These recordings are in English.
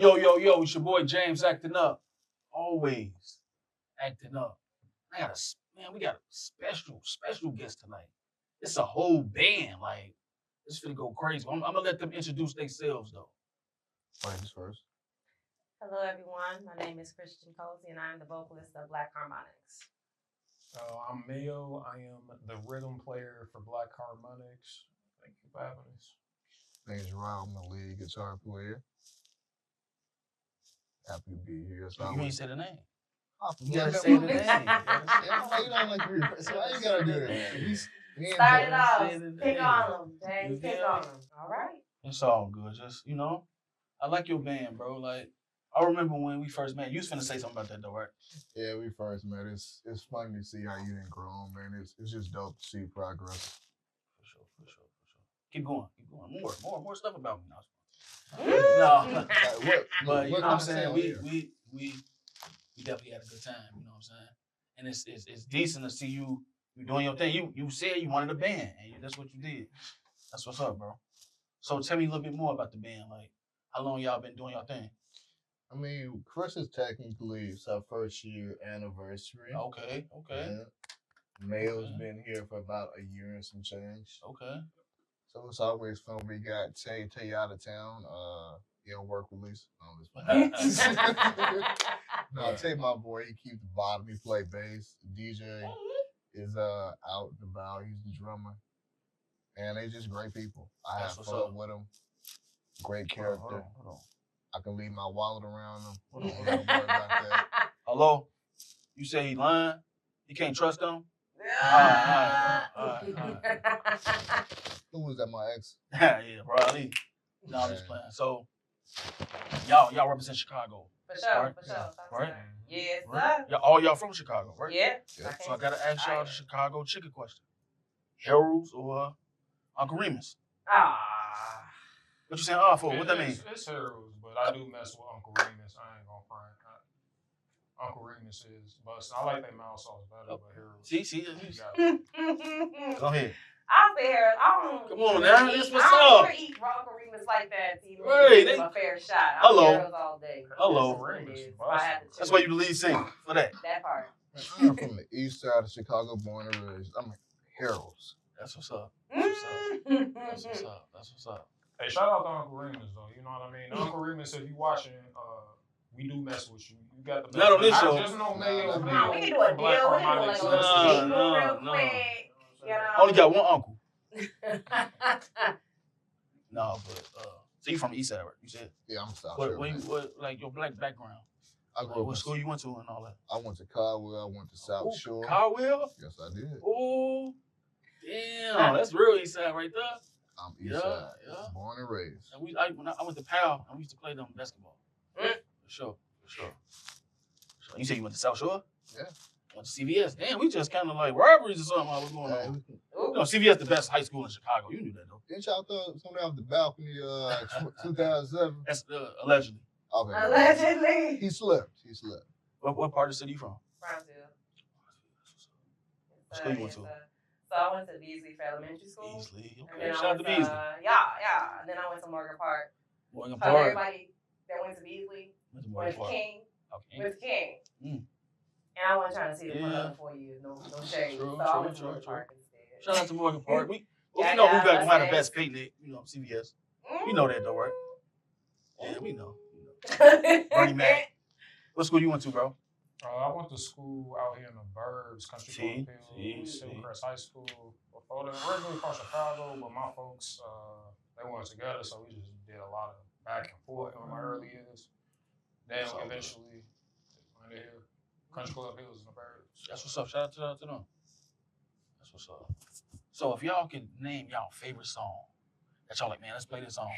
Yo, it's your boy James acting up. Always acting up. We got a special guest tonight. It's a whole band. Like, it's finna go crazy. I'm gonna let them introduce themselves though. Ladies first. Hello, everyone. My name is Christian Cozy, and I'm the vocalist of Black Harmonix. I'm Mayo. I am the rhythm player for Black Harmonix. Thank you for having us. Name's Rob. I'm the lead guitar player. Happy to be here. So You ain't say the name. You gotta say the name. You don't like to so why you gotta do that? Start it off. Pick on them, James. Pick on them. All right. It's all good. Just, I like your band, bro. Like, I remember when we first met. You was finna say something about that though, right? Yeah, we first met. It's funny to see how you didn't grow on, man. It's just dope to see progress. For sure. Keep going. More stuff about me now. No. But you know what I'm saying? We definitely had a good time, you know what I'm saying? And it's decent to see you doing your thing. You said you wanted a band, and that's what you did. That's what's up, bro. So tell me a little bit more about the band. Like, how long y'all been doing your thing? I mean, Chris is technically it's our first year anniversary. Okay. Yeah. Mayo's been here for about a year and some change. Okay. So it's always fun. We got Tay out of town. Work release. No, Tay, my boy, he keeps the bottom. He play bass. DJ is out and about. He's the drummer. And they just great people. I have fun with them. Great character. Hold on. I can leave my wallet around them. Hold on. Don't worry about that. Hello? You say he lying? You can't trust him? All right. Who was that, my ex? Yeah, probably. No, I'm just playing. So, y'all represent Chicago. For sure. Right? Yes, Right? sir. All y'all from Chicago, right? Yeah. So I gotta ask y'all the Chicago chicken question. Harold's or Uncle Remus? What you saying for? What that mean? It's Harold's, but I do mess with Uncle Remus. I ain't gonna front. Uncle Remus is bust. I like that mouse sauce better, but Harold's. See. Go ahead. I'll say Harold's. Come on now, this what's up. I don't ever eat Uncle Remus like that. Right, give a fair shot. Hello. Harold's all day. Hello. That's why you the lead singer for that. That part. I'm from the east side of Chicago, born and raised. I'm Harold's. That's what's up. Hey, shout out to Uncle Remus though. You know what I mean? Uncle Remus, if you watching, we do mess with you. You got the best. Not on this show. Just no Mayo. We can do a deal. We can do like a real quick. You know? Only got one uncle. No, but so you from the east side, right? You said? Yeah, I'm South What, Shore. what like your black background? I grew up What school you went to and all that? I went to Caldwell. I went to South Shore. Caldwell? Yes, I did. Oh, damn, that's real east side right there. I'm east side. Yeah. Born and raised. And when I went to Powell, and we used to play them basketball. For sure. You said you went to South Shore? Yeah. Went to CVS. Damn, we just kind of like rivalries or something. What's going on? CVS the best high school in Chicago. You knew that though. Didn't y'all throw something off the balcony 2007? That's allegedly. Okay. Allegedly. He slipped. What part of the city you from? Brownsville. What school you went to? So I went to Beasley for elementary school. Beasley. And Okay, then shout out to Beasley. Yeah. And then I went to Morgan Park. Morgan So Park. everybody that went to Beasley Went went to King. Okay. Went to King. Mm. And I wasn't trying to see them for another 4 years. No shade. True, so I went to Morgan Park instead. Shout out to Morgan Park. We Yeah, know who yeah, got the okay. best picnic. You know, CVS. We know that though, right? Yeah, we know. Bernie Mac. What school you went to, bro? I went to school out here in the burbs, Country Club Hills, Hillcrest High School. Before that, originally from Chicago, but my folks, they weren't together, so we just did a lot of back and forth in my early years. Then eventually, went here, Country Club Hills in the burbs. That's what's up. Shout out to them. That's what's up. So if y'all can name y'all favorite song, that y'all like, man, let's play this song.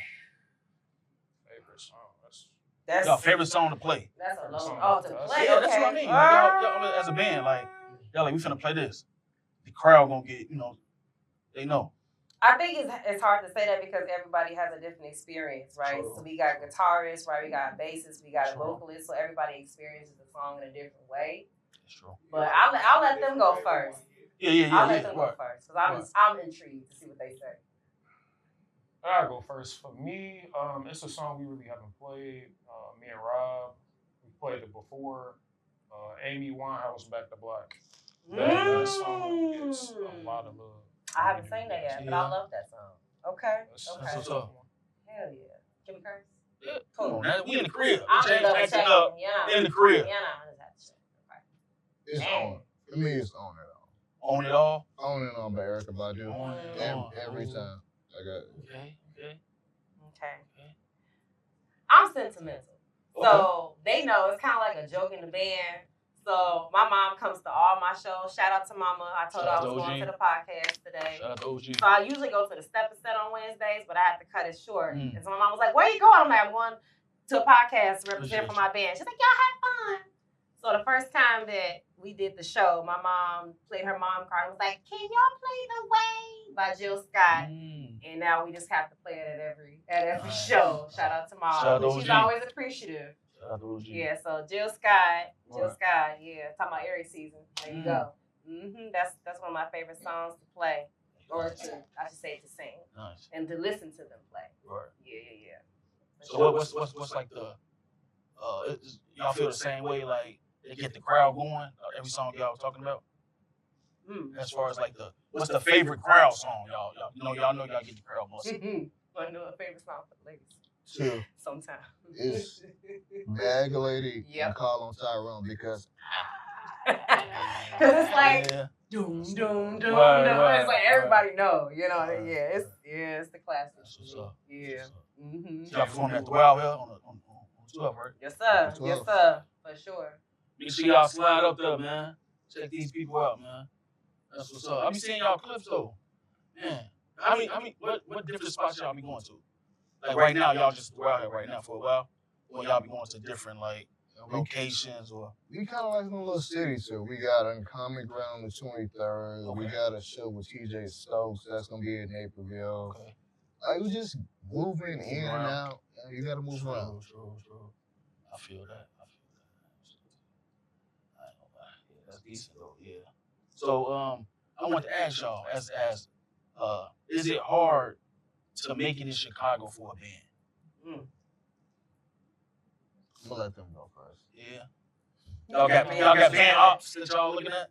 Favorite song? That's y'all favorite song to play. That's a low. To play. Yeah, that's what I mean. Y'all as a band, like, y'all like, we finna play this. The crowd gonna get, they know. I think it's hard to say that because everybody has a different experience, right? True. So we got guitarists, right? We got bassists, we got a vocalist, so everybody experiences the song in a different way. That's true. But I'll let them go first. Yeah. I'll let them go first because I'm intrigued to see what they say. I'll go first. For me, it's a song we really haven't played. Me and Rob, we played it before. Amy Winehouse, Back to Black. That song gets a lot of love. I haven't seen that yet, but I love that song. Okay. That's what's up. Hell yeah. Can we curse? Yeah. Cool. We in the crib. I'm in the crib. It's on. For me, it's on it all. On it all? On it all by Erykah Badu. On it all. Every time. I got it. Okay. I'm sentimental. So they know it's kind of like a joke in the band. So my mom comes to all my shows. Shout out to Mama. I told her I was going to the podcast today. Shout out to OG. So I usually go to the Step Set on Wednesdays, but I had to cut it short. And so my mom was like, "Where you going?" I'm like, "I'm going to a podcast to represent for my band." She's like, "Y'all have fun." So the first time that we did the show, my mom played her mom card and was like, "Can y'all play The Way" by Jill Scott? And now we just have to play it at every show. Shout out to Mom. She's always appreciative. Yeah, so Jill Scott, yeah, talking about Aries season. There you go. That's one of my favorite songs to play, or I should say to sing, and to listen to them play. Right. Yeah. So what's like the y'all feel the same way? Like they get the crowd going. Every song y'all was talking about. As far as like what's the favorite crowd song y'all know y'all get the crowd most. I know a favorite song for the ladies. Sure. Sometimes. It's Bag Lady and Call on Tyrone because it's like doom. It's like everybody know, it's the classic. That's what's up. Yeah. Y'all performing at the Wild Hill on 12, right? Yes, sir, for sure. Make sure y'all slide up there, man. Check these people out, man. That's what's up. I be seeing y'all clips though, man. I mean, what different spots y'all be going to? Like right now, y'all just out here right now for a while, or y'all be going to different like locations or? We kind of like in a little city too. We got Uncommon Ground on the 23rd. Okay. We got a show with TJ Stokes that's gonna be in Naperville. Okay. Like we just moving in and out. You gotta move around. True. I feel that. I ain't gonna lie. Yeah, that's decent though. Yeah. So I want to ask y'all, as is it hard to make it in Chicago for a band? I'm gonna let them go first. Yeah. Y'all got band ops that y'all looking at?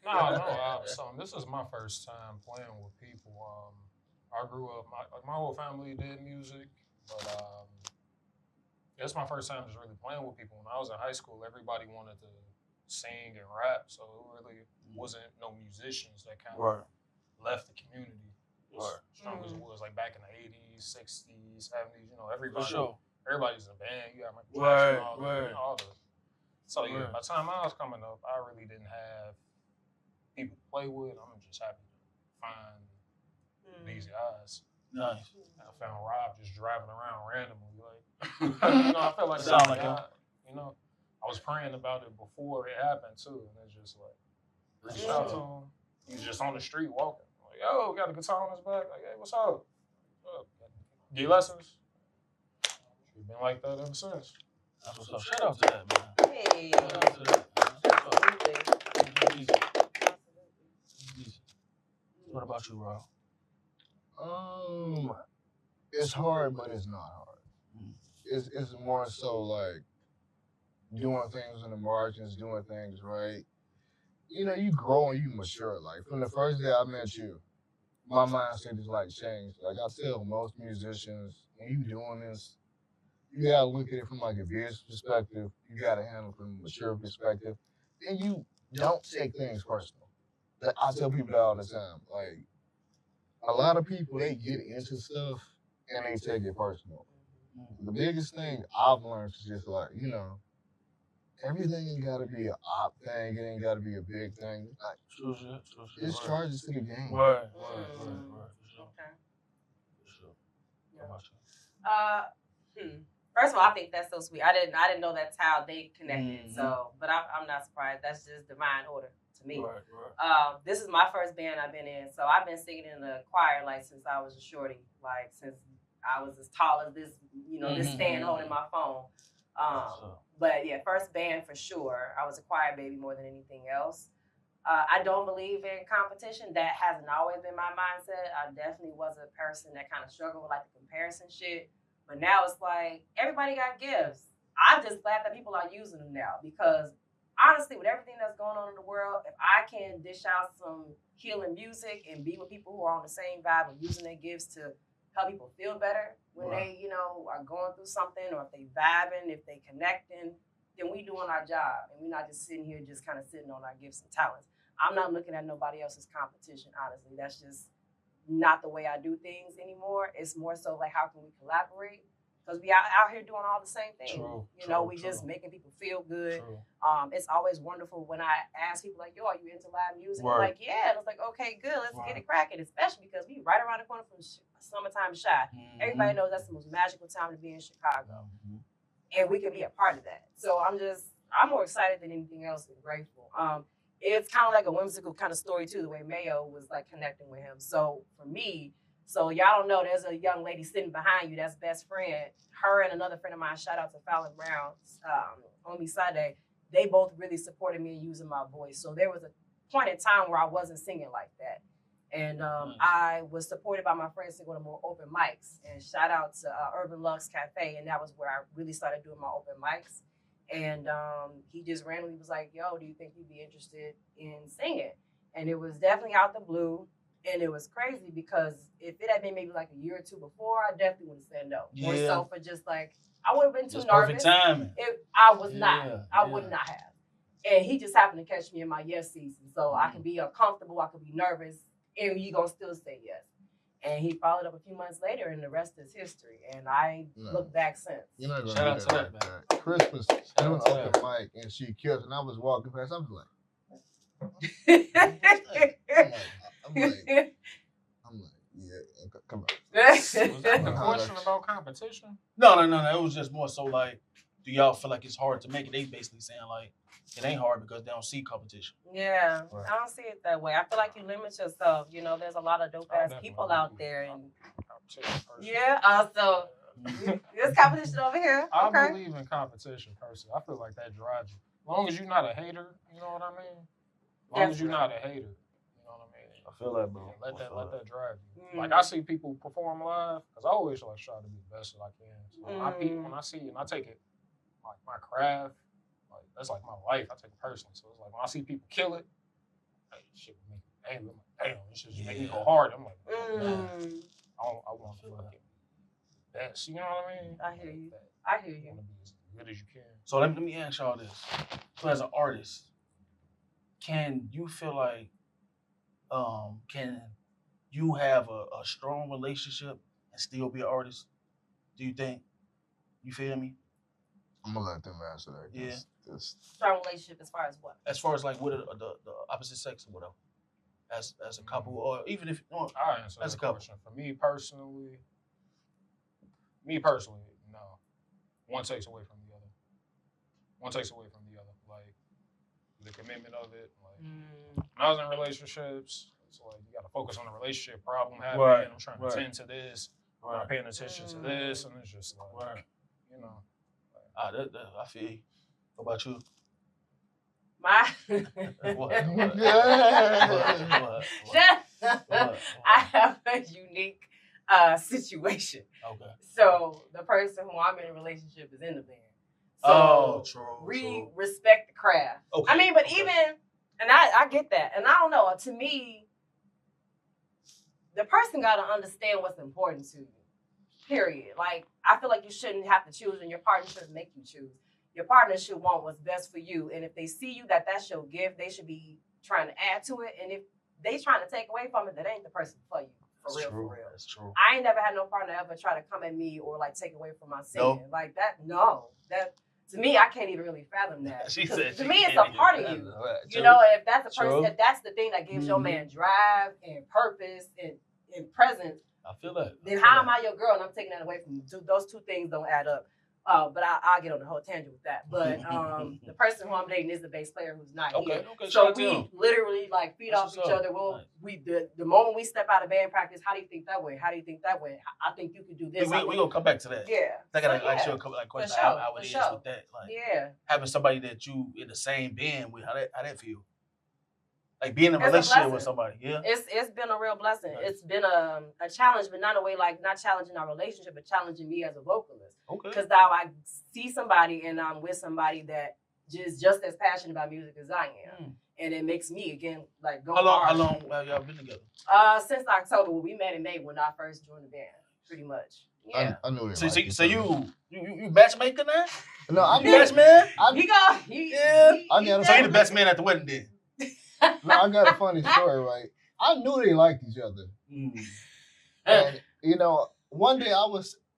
No. So this is my first time playing with people. I grew up, my whole family did music, but it's my first time just really playing with people. When I was in high school, everybody wanted to sing and rap, so it really wasn't no musicians that kind of left the community as strong as it was like back in the 80s, 60s, 70s. Everybody's in a band. You got my all the. So yeah, by the time I was coming up, I really didn't have people to play with. I'm just happy to find these guys. Nice. I found Rob just driving around randomly, like I felt like I was praying about it before it happened too, and it's just like reached out to him. He's just on the street walking. Like, yo, got a guitar on his back. Like, hey, what's up? Get lessons. We've been like that ever since. That's what's up. Shout out to that, man. Hey. Shout out to that. What about you, Rob? It's hard, but it's not hard. It's more so like doing things in the margins, doing things right. You grow and you mature. Like from the first day I met you, my mindset is like changed. Like I tell most musicians, when you doing this, you gotta look at it from like a business perspective. You gotta handle it from a mature perspective. And you don't take things personal. I tell people that all the time. Like a lot of people, they get into stuff and they take it personal. The biggest thing I've learned is just like, everything ain't gotta be an op thing. It ain't gotta be a big thing. Like, true. It's charges to the game. Right. Okay. For sure. How about you? First of all, I think that's so sweet. I didn't know that's how they connected. So, but I'm not surprised. That's just divine order to me. Right. This is my first band I've been in, so I've been singing in the choir like since I was a shorty, like since I was as tall as this, this stand holding my phone. But yeah, first band for sure. I was a choir baby more than anything else. I don't believe in competition. That hasn't always been my mindset. I definitely was a person that kind of struggled with like the comparison shit. But now it's like everybody got gifts. I'm just glad that people are using them now because honestly, with everything that's going on in the world, if I can dish out some healing music and be with people who are on the same vibe and using their gifts to help people feel better when they, are going through something, or if they vibing, if they connecting, then we doing our job and we're not just sitting here just kind of sitting on our gifts and talents. I'm not looking at nobody else's competition, honestly. That's just not the way I do things anymore. It's more so like, how can we collaborate? Because we out here doing all the same thing. We just making people feel good. It's always wonderful when I ask people like, yo, are you into live music? Like, yeah. And it's like, okay, good. Let's get it cracking. Especially because we right around the corner from Summertime Shy. Everybody knows that's the most magical time to be in Chicago. And we can be a part of that. So I'm more excited than anything else and grateful. It's kind of like a whimsical kind of story too, the way Mayo was like connecting with him. So for me, so y'all don't know, there's a young lady sitting behind you that's best friend. Her and another friend of mine, shout out to Fallon Brown, Omi Sade, they both really supported me in using my voice. So there was a point in time where I wasn't singing like that. And I was supported by my friends to go to more open mics. And shout out to Urban Lux Cafe. And that was where I really started doing my open mics. And he just randomly was like, yo, do you think you'd be interested in singing? And it was definitely out the blue. And it was crazy because if it had been maybe like a year or two before, I definitely would have said no. Yeah. More so for just like, I would have been too nervous. Perfect timing. I was not. I would not have. And he just happened to catch me in my yes season. So I can be uncomfortable, I could be nervous, and you gonna still say yes. And he followed up a few months later, and the rest is history. And I look back since. You're not gonna do that, man. Christmas doing open mic, and she killed, and I was walking past. I was like, I'm like, yeah, come on. Was that the question about competition? No. It was just more so like, do y'all feel like it's hard to make it? They basically saying like, it ain't hard because they don't see competition. Yeah, I don't see it that way. I feel like you limit yourself. There's a lot of dope ass people out there, and so there's competition over here. I believe in competition personally. I feel like that drives you. As long as you're not a hater, you know what I mean? As long as you're not a hater, you know what I mean? I feel that, bro. Let that drive you. Like I see people perform live, because I always like try to be the best that I can. So I peep when I see it, and I take it like my craft. Like that's like my life. I take it personally. So it's like when I see people kill it, like shit with me. I'm like, damn, this shit just make me go hard. I'm like, I want to look at best. You know what I mean? I hear you. I hear you. You want to be as good as you can. So let me ask y'all this. So as an artist, can you feel like, can you have a strong relationship and still be an artist? Do you think? You feel me? I'm gonna let them answer that. Yeah. Strong relationship as far as what? As far as like with the opposite sex or whatever, as a couple, or even if I answer as that a couple. Question. For me personally, no. One takes away from the other. One takes away from the other. Like the commitment of it. Like when I was in relationships, it's like you got to focus on the relationship problem happening. Right. I'm trying to tend to this. I'm not paying attention to this, and it's just like, you know. I feel you. What about you? What? I have a unique situation. Okay. So the person who I'm in a relationship is in the band. So true. Respect the craft. Okay. I mean, but even, and I get that. And I don't know, to me, the person got to understand what's important to you. Period. Like, I feel like you shouldn't have to choose, and your partner shouldn't make you choose. Your partner should want what's best for you. And if they see you that's your gift, they should be trying to add to it. And if they trying to take away from it, that ain't the person for you. For real. That's true. I ain't never had no partner ever try to come at me or like take away from my singing. No. Like that, no. That to me, I can't even really fathom that. To me, it's a part of you. You know, if that's a person, if that's the thing that gives your man drive and purpose and presence. I feel that. Then how am I your girl and I'm taking that away from you? Those two things don't add up. But I'll get on the whole tangent with that. But the person who I'm dating is the bass player who's not here. Okay, so we literally like feed off each other. Well, the moment we step out of band practice, how do you think that went? How do you think that went? I think you could do this. We're going to come back to that. Yeah. I got to ask you a couple of questions. How it is with that. Like, having somebody that you in the same band with, how that feel? Like being in a relationship with somebody, yeah. It's been a real blessing. Nice. It's been a challenge, but not in a way like not challenging our relationship, but challenging me as a vocalist. Okay. Because now I see somebody and I'm with somebody that is just as passionate about music as I am. And it makes me again like go hard. How long have y'all been together? Since October. We met in May when I first joined the band, pretty much. Yeah. I knew it. So you matchmaker now? No, I'm best man. So he the best man at the wedding then. No, I got a funny story, right? I knew they liked each other. And one day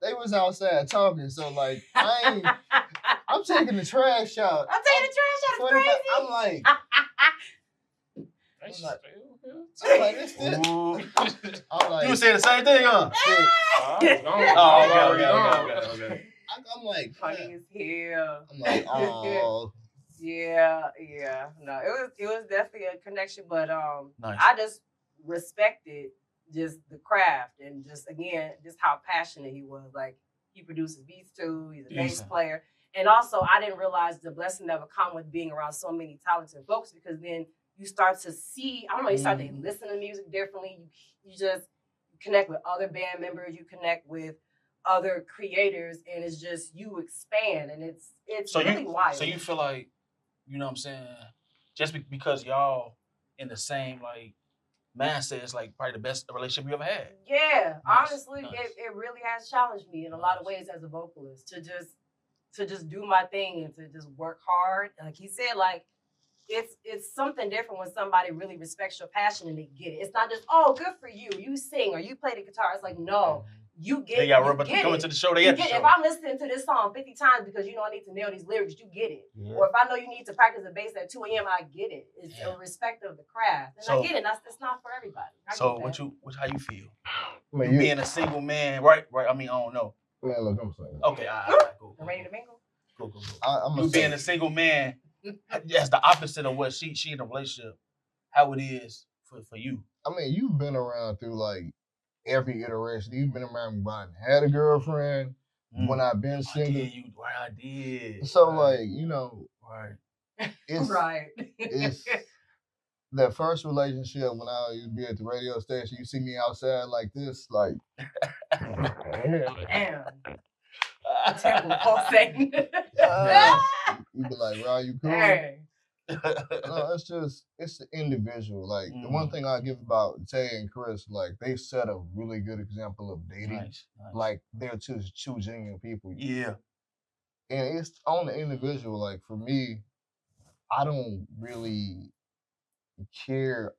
they was outside talking, so like I'm taking the trash out. I'm taking the trash out. It's crazy. I'm like, this. I'm like, you were saying the same thing, huh? Okay. I'm like, funny as hell. I'm like, oh. Yeah. No, it was definitely a connection, but nice. I just respected just the craft and just how passionate he was. Like he produces beats too. He's a bass player, and also I didn't realize the blessing that would come with being around so many talented folks because then you start to see. I don't know. You start to listen to music differently. You just connect with other band members. You connect with other creators, and it's just you expand, and it's really wild. So you feel like, you know what I'm saying, just because y'all in the same like mindset, it's like probably the best relationship you ever had. Yeah, nice. Honestly, nice. It really has challenged me in a lot of ways as a vocalist to just do my thing and to just work hard. Like he said, like it's something different when somebody really respects your passion and they get it. It's not just, oh, good for you, you sing or you play the guitar. It's like, no. You get it. They got coming to the show. They get the show. If I'm listening to this song 50 times because I need to nail these lyrics, you get it. Yeah. Or if I know you need to practice the bass at 2 a.m., I get it. It's a respect of the craft, and I get it. It's not for everybody. How you feel? You being a single man, right? I mean, I don't know. Man, look, I'm saying. Okay, all right, cool. Ready to mingle? Cool. You being a single man, that's the opposite of what she in a relationship. How it is for you? I mean, you've been around through like every iteration. You've been around when I had a girlfriend, when I've been single. I did. So right. It's that first relationship when I used to be at the radio station. You see me outside like this, like damn. Temple pulsating. You be like, "Ron, you cool?" Hey. No, it's the individual. Like the one thing I give about Tay and Chris, like they set a really good example of dating. Nice. Like they're two genuine people. Yeah. And it's on the individual. Like for me, I don't really care.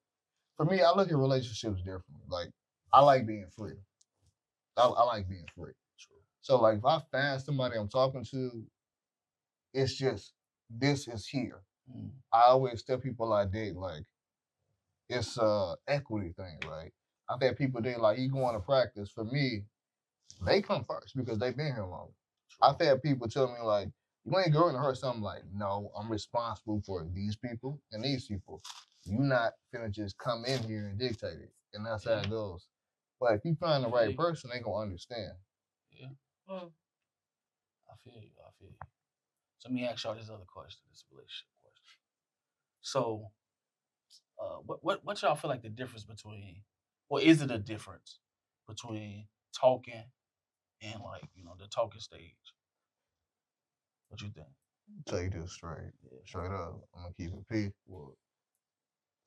For me, I look at relationships differently. Like I like being free. I like being free. True. So like if I find somebody I'm talking to, it's just this is here. I always tell people I date, like, it's a equity thing, right? I've had people date, like, you going to practice. For me, they come first because they've been here longer. I've had people tell me, like, you ain't going to hurt something. Like, no, I'm responsible for these people and these people. You not finna just come in here and dictate it. And that's how it goes. But if you find the right person, they gonna understand. Yeah. I feel you. So let me ask y'all this other question, this relationship question. So, what y'all feel like the difference between, or is it a difference between talking and like, the talking stage? What you think? Tell you this straight up. I'm gonna keep it P. Well,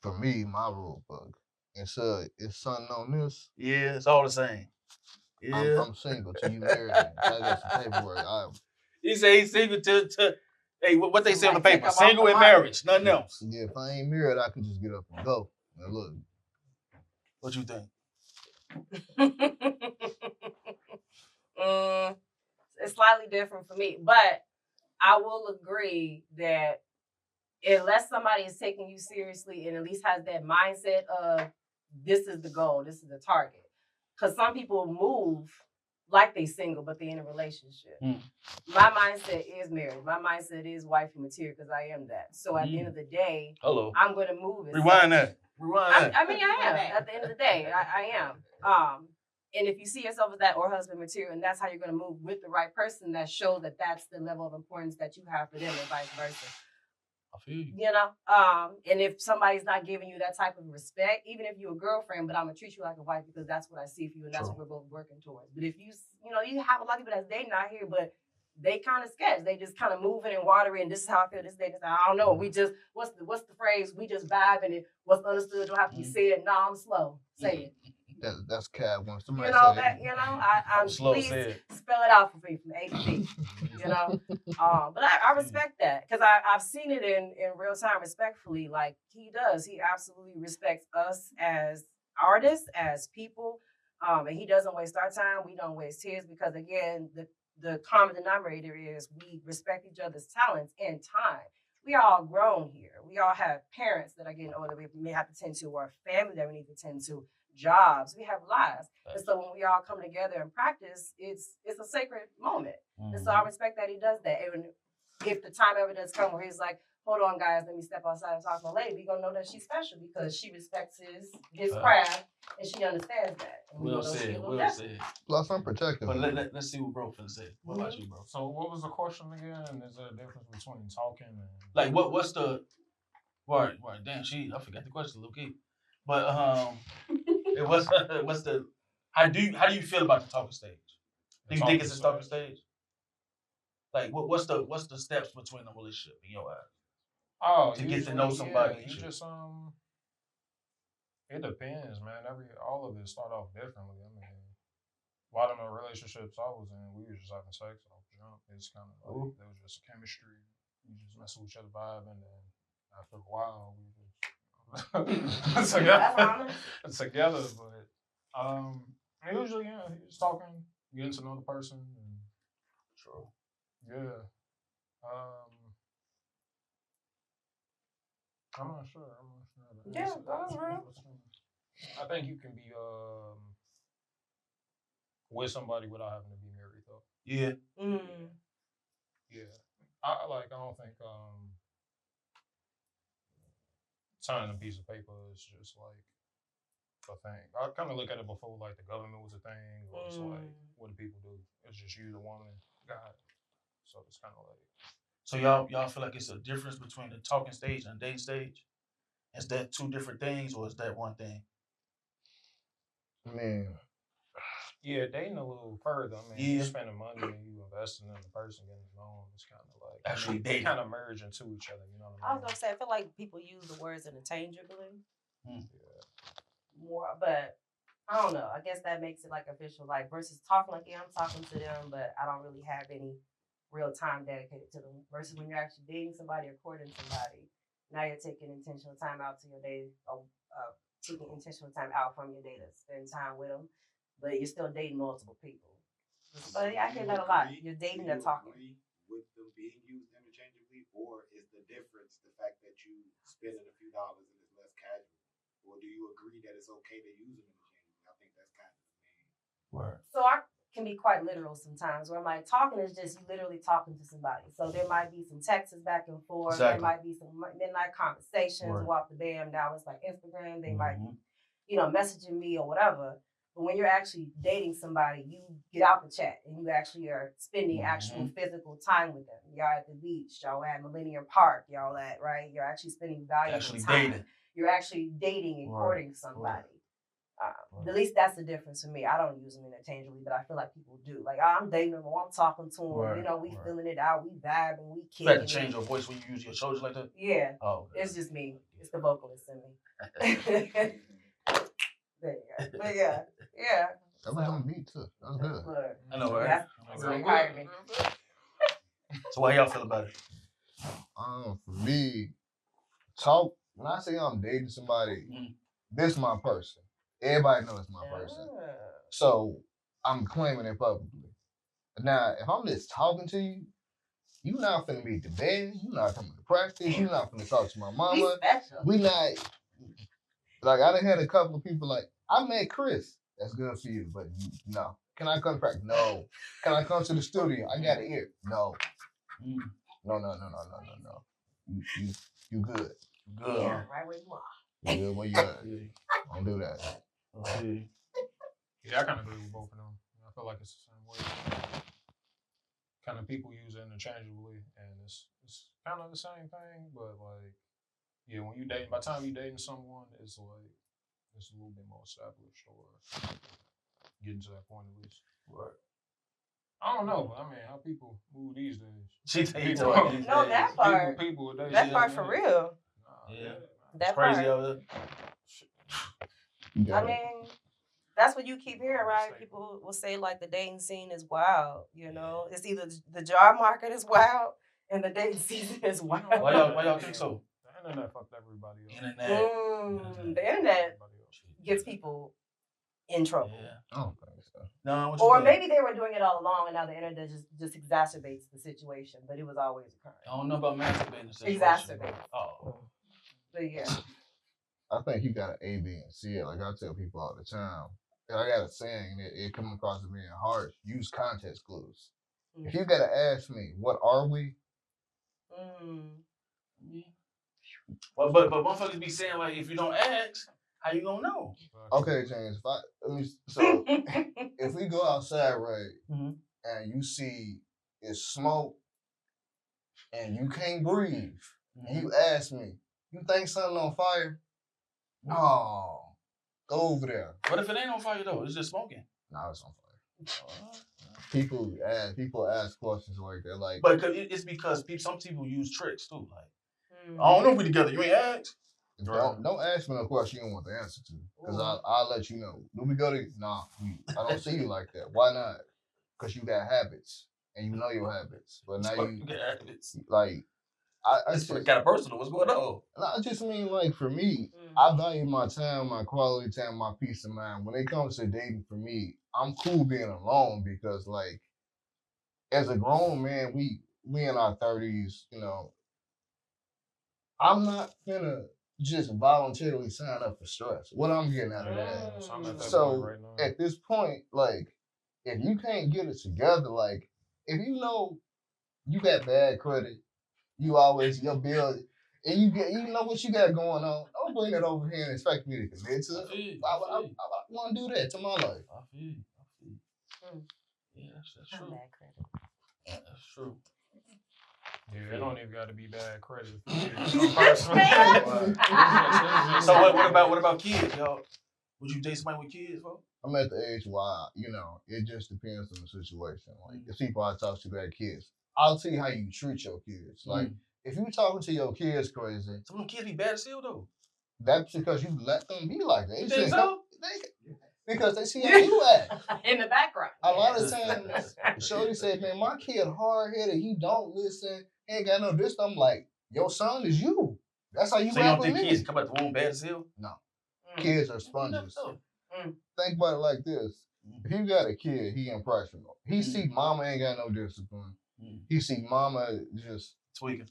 for me, my rule book, it's something on this. Yeah, it's all the same. Yeah. I'm single till you marry me. I got some paperwork. He say he's single to hey, what they say on the paper? Single in marriage, nothing else. Yeah, if I ain't married, I can just get up and go. Now look. What you think? It's slightly different for me, but I will agree that unless somebody is taking you seriously and at least has that mindset of this is the goal, this is the target. Because some people move like they single, but they're in a relationship. My mindset is married. My mindset is wifey material because I am that. So at the end of the day, I'm going to move. Rewind that. I mean, I am. At the end of the day, I am. And if you see yourself as that or husband material, and that's how you're going to move with the right person, that shows that that's the level of importance that you have for them and vice versa. I feel you. You know, and if somebody's not giving you that type of respect, even if you're a girlfriend, but I'm gonna treat you like a wife because that's what I see for you and that's what we're both working towards. But if you have a lot of people that's dating out here, but they kind of sketch. They just kind of moving and watering. This is how I feel. This day, this. I don't know. We just what's the phrase? We just vibing it. What's understood don't have to be said. No, I'm slow. Say it. That's cat when somebody I'm slow. Please spell it out for me from A to B. But I respect that because I've seen it in real time. Respectfully, like he does. He absolutely respects us as artists, as people, and he doesn't waste our time. We don't waste his because again, the common denominator is we respect each other's talents and time. We are all grown here. We all have parents that are getting older. We may have to tend to, or family that we need to tend to. Jobs, we have lives, and so when we all come together and practice, it's a sacred moment. And so I respect that he does that. And if the time ever does come where he's like, "Hold on, guys, let me step outside and talk to my lady," we gonna know that she's special because she respects his craft and she understands that. Will said. Plus, I'm protective. But let's see what bro finna say. What about you, bro? So what was the question again? Is there a difference between talking and like what's the right? Damn, I forgot the question, Luke. But what's the how do you feel about the talking stage? Do you think it's a talking stage? Like what's the steps between a relationship in your eyes? Oh, to get to know somebody. You just it depends, man. All of it start off differently. I mean, a lot of the relationships I was in, we were just having sex off jump. It's kind of like there was just chemistry. You just mess with each other vibe, and then after a while, we just together. But usually, you're just talking, getting to know the person. And, true. Yeah. I'm not sure. Yeah, that's real. I think you can be with somebody without having to be married, though. Yeah. Yeah. I don't think signing a piece of paper is just like a thing. I kind of look at it before like the government was a thing, or it's like what do people do? It's just you, the woman, God. So it's kind of like. So y'all feel like it's a difference between the talking stage and the dating stage? Is that two different things, or is that one thing? Man. Yeah, dating a little further. I mean, you're spending money and you investing in the person, getting to know them. It's kind of like actually they kind of merge into each other. You know what I mean? I was gonna say, I feel like people use the words interchangeably. Yeah. More, but I don't know. I guess that makes it like official, like versus talking like I'm talking to them, but I don't really have any real time dedicated to them. Versus when you're actually dating somebody or courting somebody, now you're taking intentional time out to your day, taking intentional time out from your day to spend time with them, but you're still dating multiple people. But yeah, I hear that a lot. You're dating and talking. With them being used interchangeably, or is the difference the fact that you spending a few dollars and it's less casual? Or do you agree that it's okay to use them interchangeably? I think that's kind of the main. Right. So I can be quite literal sometimes where I'm like, talking is just you literally talking to somebody. So there might be some texts back and forth. Exactly. There might be some midnight conversations. Walk the bam. Now it's like Instagram. They might be, messaging me or whatever. But when you're actually dating somebody, you get out the chat and you actually are spending actual physical time with them. Y'all at the beach, y'all at Millennium Park, y'all at, right? You're actually spending valuable time. Dating. You're actually dating and courting somebody. At least that's the difference for me. I don't use them interchangeably, but I feel like people do. Like, I'm dating them or I'm talking to them. We feeling it out. We vibing. We kicking. You have to change your voice when you use your shoulders like that? Yeah. Oh, okay. It's just me. It's the vocalist in me. There you go. But yeah. That was on the beat too. That was good. Look, I know, right? That's what hired me. So how y'all feel about it? For me, when I say I'm dating somebody, this is my person. Everybody knows it's my person. So I'm claiming it publicly. Now, if I'm just talking to you, you're not finna be at the bed, you're not coming to practice, you're not finna talk to my mama. We not, like, I done had a couple of people like, I met Chris. That's good for you, but no. Can I come to practice? No. Can I come to the studio? I got an ear. No. No. You good. Good. Yeah, right where you are. You good where you at. Don't do that. Okay. Yeah, I kind of agree with both of them. I feel like it's the same way. kind of people use it interchangeably, and it's kind of the same thing, but like, yeah, when you dating, by the time you dating someone, it's like it's a little bit more established or getting to that point at least. Right. I don't know, but I mean, how people move these days. She think you No, that part. People That part for real. Yeah. That It's crazy part. over Yeah. I mean, that's what you keep hearing, right? People will say like the dating scene is wild. You know, it's either the job market is wild and the dating season is wild. Why y'all think so? The internet fucked everybody up. The internet gets people in trouble. Yeah. I don't think so. No, Or maybe they were doing it all along, and now the internet just exacerbates the situation. But it was always occurring. I don't know about masturbating. Exacerbate. Oh. But yeah. I think you gotta A, B, and C it. Like I tell people all the time. And I got a saying, it comes across as being harsh. Use context clues. Mm. If you gotta ask me, what are we? But motherfuckers be saying like, if you don't ask, how you gonna know? Okay, James. If we go outside, right, and you see it's smoke, and you can't breathe, and you ask me, you think something on fire? No, go over there. What if it ain't on fire though? It's just smoking. No, it's on fire. People ask questions like that, like. But it's because some people use tricks too. Like, I don't know if we together. You ain't asked. Don't ask me no question you don't want the answer to, because I'll let you know. Do we go to? Nah, I don't see you like that. Why not? Because you got habits, and you know your habits. But now you got habits. Like, it's kind of personal. What's going on? I just mean, like, for me, I value my time, my quality time, my peace of mind. When it comes to dating, for me, I'm cool being alone because, like, as a grown man, we in our 30s, you know. I'm not finna just voluntarily sign up for stress. What I'm getting out of that. So at this point, like, if you can't get it together, like, if you know you got bad credit, you always your bill, and you know what you got going on, don't bring it over here and expect me to commit to it. I want to do that to my life. I feel you. Yeah, that's true. Bad credit. That's true. Yeah, it don't even got to be bad credit. So what about kids, y'all? Would you date somebody with kids, bro? I'm at the age where, you know, it just depends on the situation. Like, the people I talk to that have kids, I'll tell you how you treat your kids. Like, if you talking to your kids crazy, some of them kids be bad as hell though. That's because you let them be like that. You think so? Because they see how you act. In the background. A lot of times, Shorty said, man, my kid hard-headed, he don't listen, he ain't got no this. I'm like, your son is you. That's how you so rap you don't with think me. Kids come out the womb bad as hell? No. Kids are sponges. Think about it like this. If you got a kid, he impressionable. He see mama ain't got no discipline. He see mama just tweaking.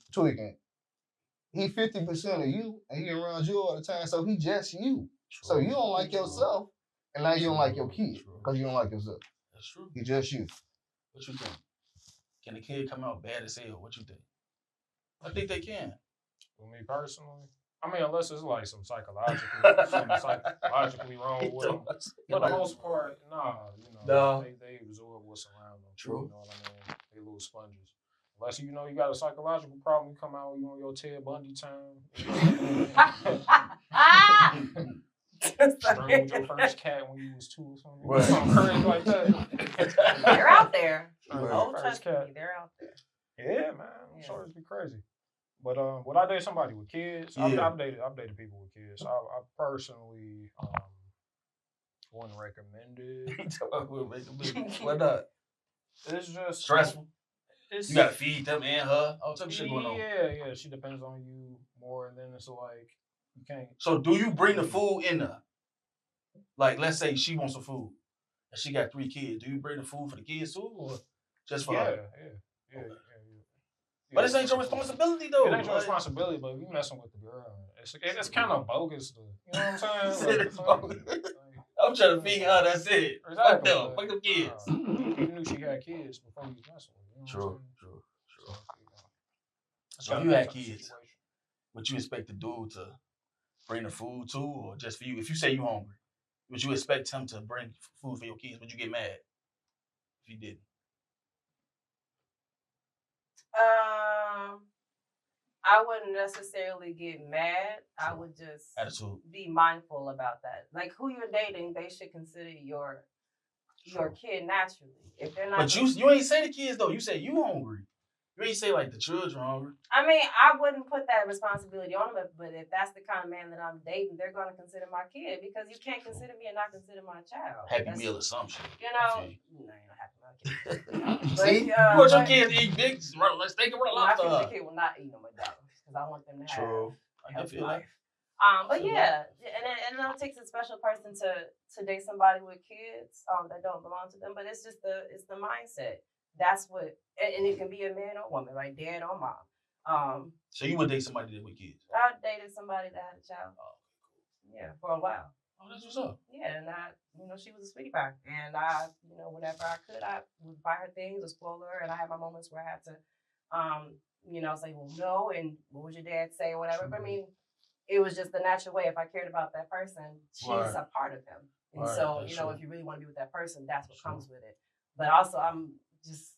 He 50% of you, and he around you all the time, so he just you. So you don't like yourself, and now you don't like your kid, because you don't like yourself. That's true. He just you. What you think? Can the kid come out bad as hell? What you think? I think they can. For me personally, I mean, unless it's like something psychologically wrong with them. For the most part, nah, you know, they absorb what's around them. True. You know what I mean? They little sponges. Unless you know you got a psychological problem, you come out, you on your Ted Bundy time. Strangled your first cat when you was 2 or something. Right. Something crazy like that. They're out there. Right. Oh, trust me, they're out there. Yeah, man. I'm sure it'd be crazy. But would I date somebody with kids? Yeah. I've dated people with kids. I personally wouldn't recommend it. Why not? It's just stressful. You gotta feed them and her. All type of shit going on. Yeah. She depends on you more, and then it's like you can't. So do you bring the food in there? Like, let's say she wants some food, and she got 3 kids. Do you bring the food for the kids too, or just for her? Yeah. But this ain't your responsibility, though. It ain't your responsibility, but you messing with the girl. It's kind of bogus. You know what I'm saying? I'm trying to figure out that's it. Exactly. Fuck them kids. You knew she had kids before you was messing with her. True. So if you had kids, would you expect the dude to bring the food too, or just for you? If you say you hungry, would you expect him to bring food for your kids? Would you get mad if he didn't? I wouldn't necessarily get mad. I would just attitude. Be mindful about that. Like who you're dating, they should consider your kid naturally. If they're not, but you ain't say the kids though. You say you hungry. You ain't say like the children hungry. I mean, I wouldn't put that responsibility on them, but if that's the kind of man that I'm dating, they're going to consider my kid because you can't consider me and not consider my child. Happy meal or some shit. You know, no, you're not happy my kid. See, you want your kids to eat big steak and lobster. My kid will not eat no McDonald's because I want them to have a healthy life. But yeah, and it only takes a special person to date somebody with kids that don't belong to them. But it's just the mindset. That's what, and it can be a man or woman, right? Dad or mom. So you would date somebody that with kids? I dated somebody that had a child. Oh, cool. Yeah, for a while. Oh, that's what's up. Yeah, and she was a sweetie pie, and whenever I could, I would buy her things or spoil her, and I had my moments where I had to, say, well, no, and what would your dad say or whatever. But I mean, it was just the natural way. If I cared about that person, she's a part of them. And so, if you really want to be with that person, that's what comes with it. But also,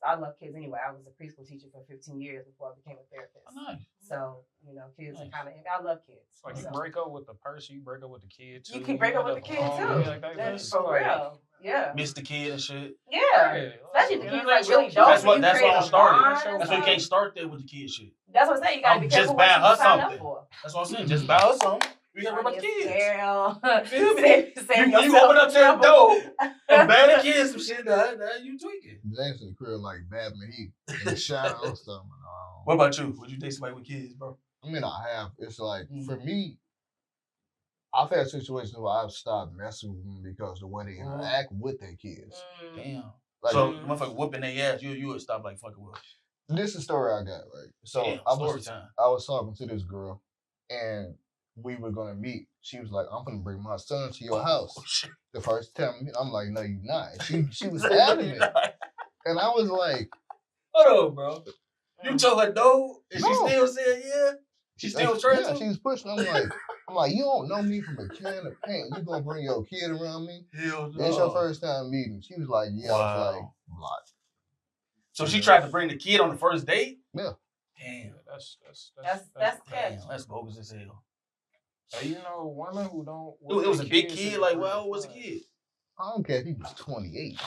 I love kids anyway. I was a preschool teacher for 15 years before I became a therapist. Oh, nice. So, kids are kind of, I love kids. Like you break up with the person, you break up with the kid too. You can break up with the kid too. That's for real. Yeah. Miss the kid and shit. Yeah. Especially if the kid's like really dope. That's what I'm starting. That's why you can't start there with the kid shit. That's what I'm saying. You gotta be careful just buy her something. That's what I'm saying. Just buy her something. You gotta worry about the kids. You open up that door and buy the kids some shit. Now you tweaking. James in the crib like Batman. He in the shadow or something. What about you? Would you date somebody with kids, bro? I mean, I have. It's like for me, I've had situations where I've stopped messing with them because the way they interact with their kids. Damn. Like, so motherfucker whooping their ass, you would stop like fucking with. This is the story I got, right? So damn, I was talking to this girl, and we were gonna meet. She was like, "I'm gonna bring my son to your house." The first time, I'm like, "No, you're not." She was adamant, and I was like, "Hold on, bro. You told her no, and she still said yeah. She still trying to. She was pushing. I'm like, you don't know me from a can of paint. You gonna bring your kid around me? Hell no. It's your first time meeting. She was like, yeah. Wow. I was like, block. So she tried to bring the kid on the first date? Yeah. Damn, that's damn, that's bogus as hell. Hey, women who don't. It was a big kid. Like, well, how old was the kid? I don't care if he was 28.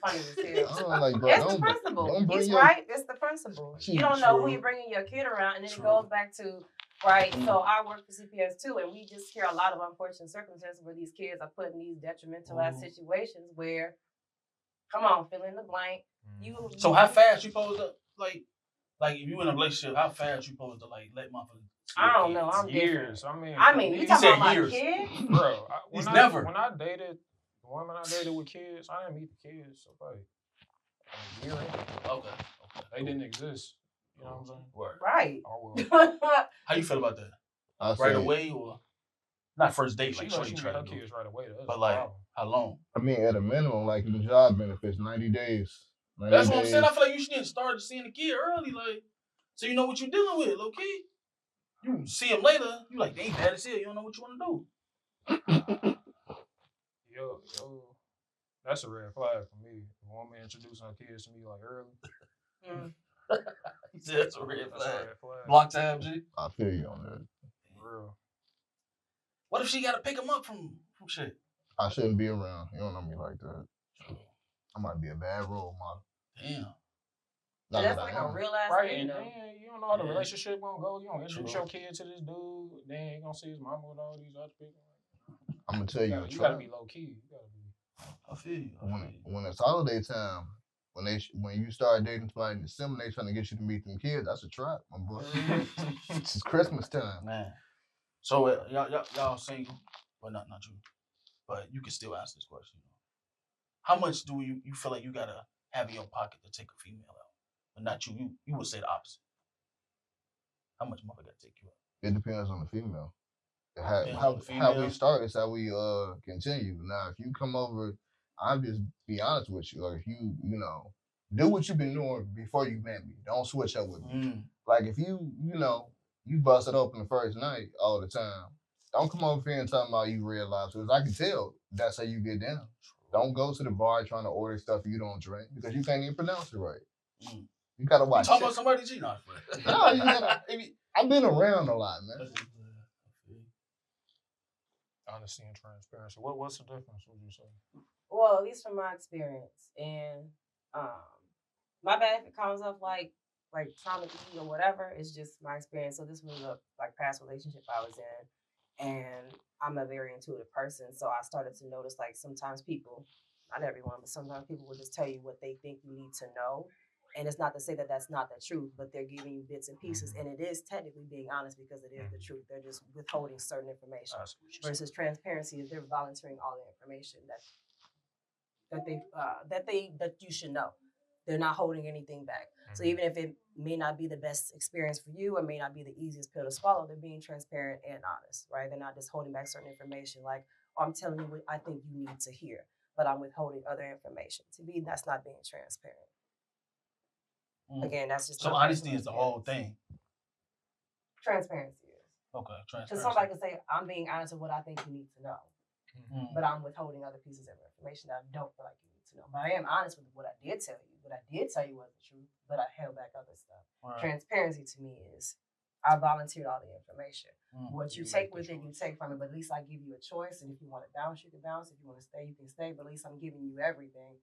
Funny as hell. Like, bro, it's the principle. He's right. It's the principle. You don't know who you're bringing your kid around, and then it goes back to right. So I work for CPS too, and we just hear a lot of unfortunate circumstances where these kids are put in these detrimental ass situations where, come on, fill in the blank. So how fast you supposed to like if you in a relationship? How fast you supposed to like let motherfuckers? I don't know. I'm years. Different. I mean, you talking about years. Kids, bro? When I dated. The women I dated with kids, I didn't meet the kids, so like a year in. Okay. They didn't exist. You know what I'm saying? Word. Right. Oh, well. How you feel about that? Right away or not first date? Like, she met her kids right away. But like, how long? I mean, at a minimum, like the job benefits, 90 days. 90 That's what I'm saying. I feel like you should start seeing the kid early, like, so you know what you're dealing with, low key. You see him later, you like, they ain't bad as hell. You don't know what you want to do. Yo, that's a red flag for me. A woman introducing her kids to me like early. He said that's a red flag. Block time, G. I feel you on that. For real. What if she got to pick him up from shit? I shouldn't be around. You don't know me like that. I might be a bad role model. Damn. That's like a real ass right, thing, and though. then you don't know how the relationship gonna go. You don't introduce your kid to this dude, then you gonna see his mama with all these other people. I'm gonna tell you, you gotta be low key. You gotta be. I feel you. When it's holiday time, when you start dating somebody in December, they trying to get you to meet them kids. That's a trap, my boy. It's Christmas time, man. So y'all single? Well, not you, but you can still answer this question. How much do you feel like you gotta have in your pocket to take a female out? But not you. You would say the opposite. How much money gotta take you out? It depends on the female. How we start is how we continue. Now, if you come over, I'll just be honest with you. Like if you do what you've been doing before you met me. Don't switch up with me. Like if you bust it open the first night all the time. Don't come over here and talk about you realize, because I can tell that's how you get down. Don't go to the bar trying to order stuff you don't drink because you can't even pronounce it right. You gotta watch. You talking about somebody cheating on? No, you gotta. I've been around a lot, man. Honesty and transparency. What's the difference, would you say? Well, at least from my experience, and my bad if it comes up like trauma or whatever. It's just my experience. So this was a past relationship I was in, and I'm a very intuitive person. So I started to notice like sometimes people, not everyone, but sometimes people will just tell you what they think you need to know. And it's not to say that that's not the truth, but they're giving you bits and pieces. And it is technically being honest because it is the truth. They're just withholding certain information. Versus transparency is they're volunteering all the information that you should know. They're not holding anything back. So even if it may not be the best experience for you or may not be the easiest pill to swallow, they're being transparent and honest, right? They're not just holding back certain information like, oh, I'm telling you what I think you need to hear, but I'm withholding other information. To me, that's not being transparent. Again, that's just so honesty is the whole thing. Transparency is. Okay, transparency. Because somebody can say, I'm being honest with what I think you need to know, but I'm withholding other pieces of information that I don't feel like you need to know. But I am honest with what I did tell you. What I did tell you wasn't the truth, but I held back other stuff. Right. Transparency to me is I volunteered all the information. What you take with it, you take from it, but at least I give you a choice. And if you want to bounce, you can bounce. If you want to stay, you can stay. But at least I'm giving you everything.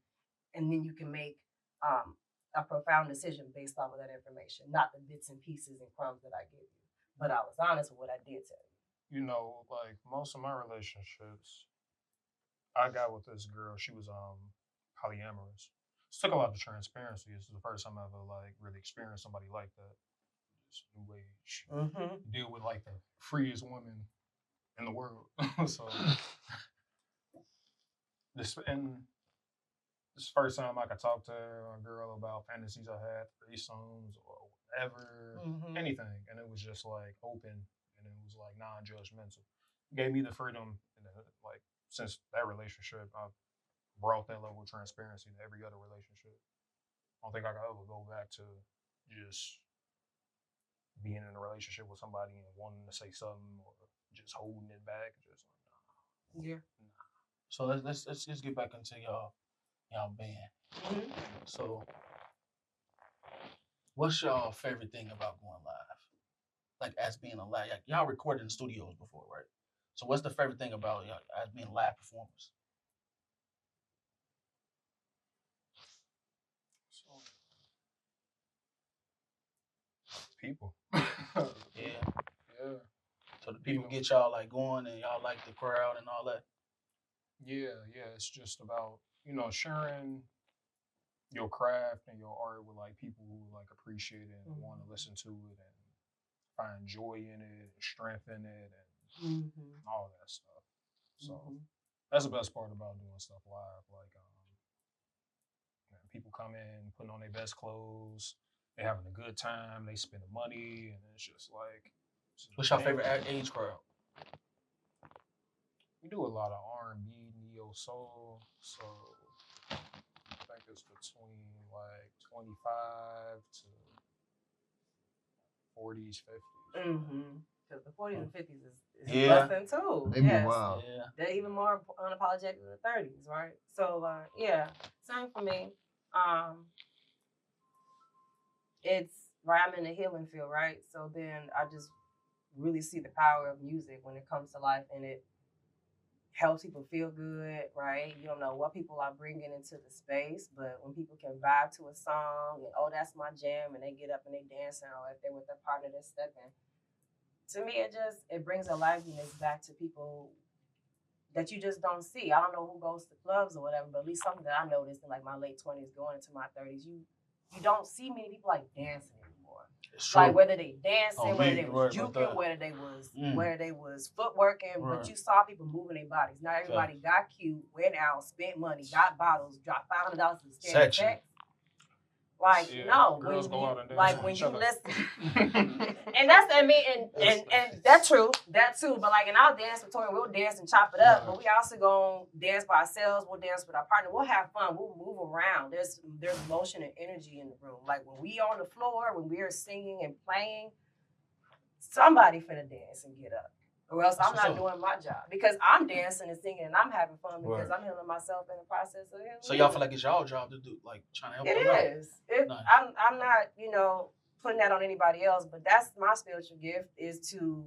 And then you can make a profound decision based off of that information, not the bits and pieces and crumbs that I give you. But I was honest with what I did tell you. You know, like most of my relationships, I got with this girl. She was polyamorous. It took a lot of transparency. This is the first time I ever like really experienced somebody like that. This new age deal with like the freest woman in the world. So this first time I could talk to a girl about fantasies I had, threesomes or whatever, anything. And it was just like open and it was like non-judgmental. It gave me the freedom, and like since that relationship, I've brought that level of transparency to every other relationship. I don't think I could ever go back to just being in a relationship with somebody and wanting to say something or just holding it back. Just like, nah. Yeah. Nah. So let's just get back into y'all band. So, what's y'all favorite thing about going live? Like as being a live, y'all recorded in studios before, right? So, what's the favorite thing about y'all as being live performers? People. Yeah. So the people you know, get y'all like going and y'all like the crowd and all that. Yeah. It's just about sharing your craft and your art with like people who like appreciate it and want to listen to it and find joy in it and strength in it and all that stuff. So that's the best part about doing stuff live. Like people come in putting on their best clothes, they having a good time, they spending money, and it's just like. What's your favorite age crowd? We do a lot of R&B, neo soul, so I think it's between like 25 to 40s, 50s. Because the 40s and 50s is busting too. They be wild. Yeah. They're even more unapologetic than the 30s, right? So same for me. It's right. I'm in the healing field, right? So then I just really see the power of music when it comes to life, and it helps people feel good, right? You don't know what people are bringing into the space, but when people can vibe to a song and, oh, that's my jam, and they get up and they dancing, or if they're with their partner, they're stepping. To me, it brings a liveliness back to people that you just don't see. I don't know who goes to clubs or whatever, but at least something that I noticed in like my late 20s going into my 30s, you don't see many people like dancing anymore. Like whether they dancing, whether they was juking, whether they was footworking, but you saw people moving their bodies. Not everybody got cute, went out, spent money, got bottles, dropped $500 to stand checks. Like girls go out and dance like when you listen, and that's true, that too. But like in our dance tutorial, we'll dance and chop it up, but we also gonna dance by ourselves. We'll dance with our partner. We'll have fun. We'll move around. There's motion and energy in the room. Like when we on the floor, when we're singing and playing, somebody finna dance and get up. Or else I'm not doing my job. Because I'm dancing and singing and I'm having fun because I'm healing myself in the process of healing. So y'all feel like it's y'all job to do, like, trying to help them out? It is. I'm not, putting that on anybody else, but that's my spiritual gift is to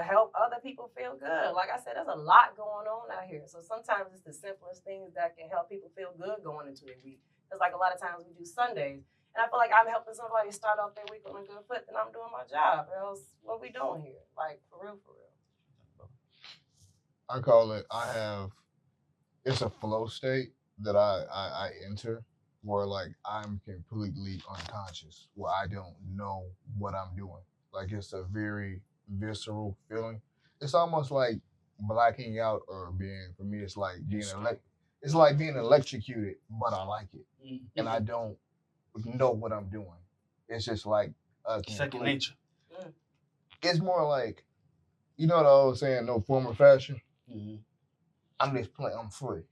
help other people feel good. Like I said, there's a lot going on out here. So sometimes it's the simplest things that can help people feel good going into their week. It's like a lot of times we do Sundays. And I feel like I'm helping somebody start off their week on a good foot, then I'm doing my job. Or else what we doing here? Like for real, for real. I call it, it's a flow state that I enter where like I'm completely unconscious, where I don't know what I'm doing. Like it's a very visceral feeling. It's almost like blacking out or for me, it's like it's like being electrocuted, but I like it. And I don't know what I'm doing. It's just like second nature. It's more like, you know what I was saying, no form or fashion. Mm-hmm. I'm just playing. I'm free,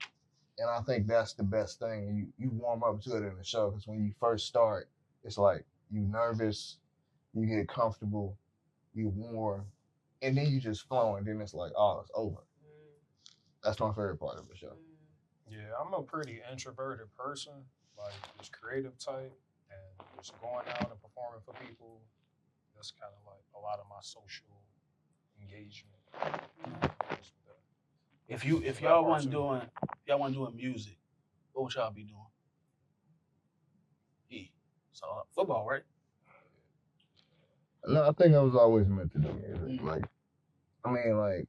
and I think that's the best thing. You warm up to it in the show because when you first start, it's like you nervous, you get comfortable, you warm, and then you just flow, and then it's like, oh, it's over. That's my favorite part of the show. Yeah, I'm a pretty introverted person, like just creative type, and just going out and performing for people. That's kind of like a lot of my social engagement. If y'all wasn't doing music, what would y'all be doing? Yeah. So football, right? No, I think I was always meant to do music. Like, I mean, like,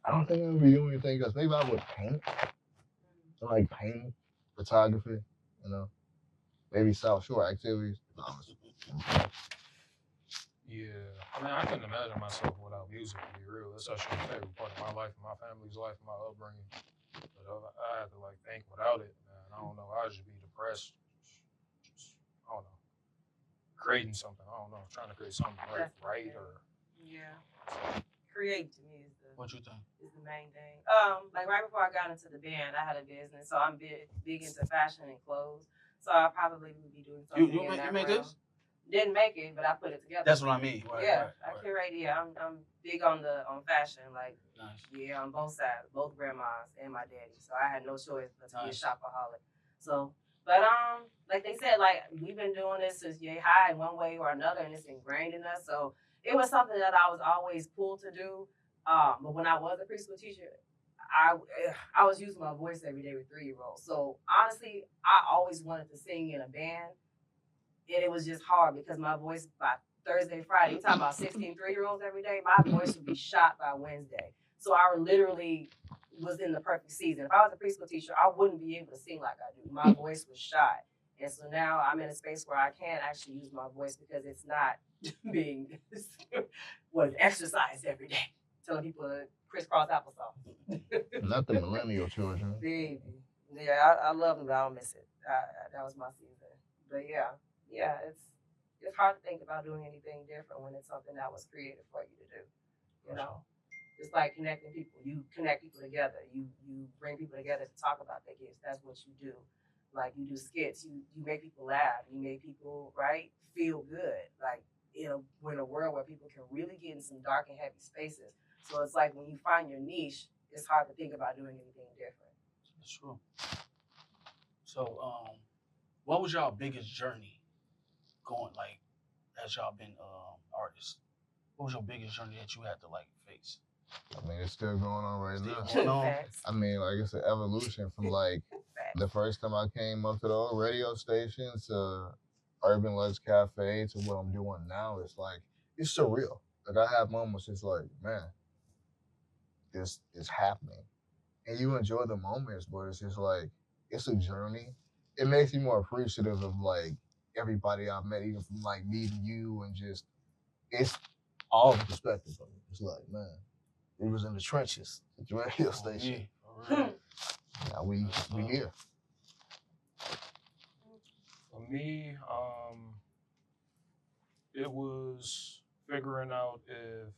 I don't think I would be doing anything else. Maybe I would paint. I like painting, photography, you know. Maybe South Shore activities. Yeah, I mean, I couldn't imagine myself without music, to be real. It's such a favorite part of my life, my family's life, my upbringing. But I had to, like, think without it, man. I don't know. I'd just be depressed. I don't know. Creating something. I don't know. Trying to create something right or... Yeah. Create to me is what you think? Is the main thing. Like right before I got into the band, I had a business, so I'm big into fashion and clothes. So I probably would be doing something. You made this? Didn't make it, but I put it together. That's what I mean. Right, I curate. Yeah, I'm big on fashion. Like, nice. Yeah, on both sides, both grandmas and my daddy. So I had no choice but to be a shopaholic. So, but like they said, like we've been doing this since yay high in one way or another, and it's ingrained in us. So it was something that I was always pulled to do. But when I was a preschool teacher, I was using my voice every day with 3-year-olds. So honestly, I always wanted to sing in a band. And it was just hard because my voice by Thursday, Friday, you're talking about 16 3-year-olds every day, my voice would be shot by Wednesday. So I literally was in the perfect season. If I was a preschool teacher, I wouldn't be able to sing like I do. My voice was shot. And so now I'm in a space where I can actually use my voice because it's not being exercised every day. Telling people to crisscross applesauce. Not the millennial children. Baby. Yeah, I love them, but I don't miss it. That was my season. But yeah, it's hard to think about doing anything different when it's something that was created for you to do. You know, it's like connecting people. You connect people together. You bring people together to talk about their gifts. That's what you do. Like you do skits. You make people laugh. You make people feel good. Like we're in a world where people can really get in some dark and heavy spaces. So it's like when you find your niche, it's hard to think about doing anything different. That's true. So what was y'all biggest journey? Going as y'all been artists, what was your biggest journey that you had to face? I mean, it's still going on right now. I mean, like it's an evolution from the first time I came up to the old radio stations to Urban Lux Cafe to what I'm doing now. It's it's surreal. Like I have moments. It's like, man, this is happening, and you enjoy the moments, but it's just it's a journey. It makes you more appreciative of everybody I've met, even from meeting you and just it's all the perspective of it. It's like, man, we was in the trenches at the radio station. Now we here. For me, it was figuring out if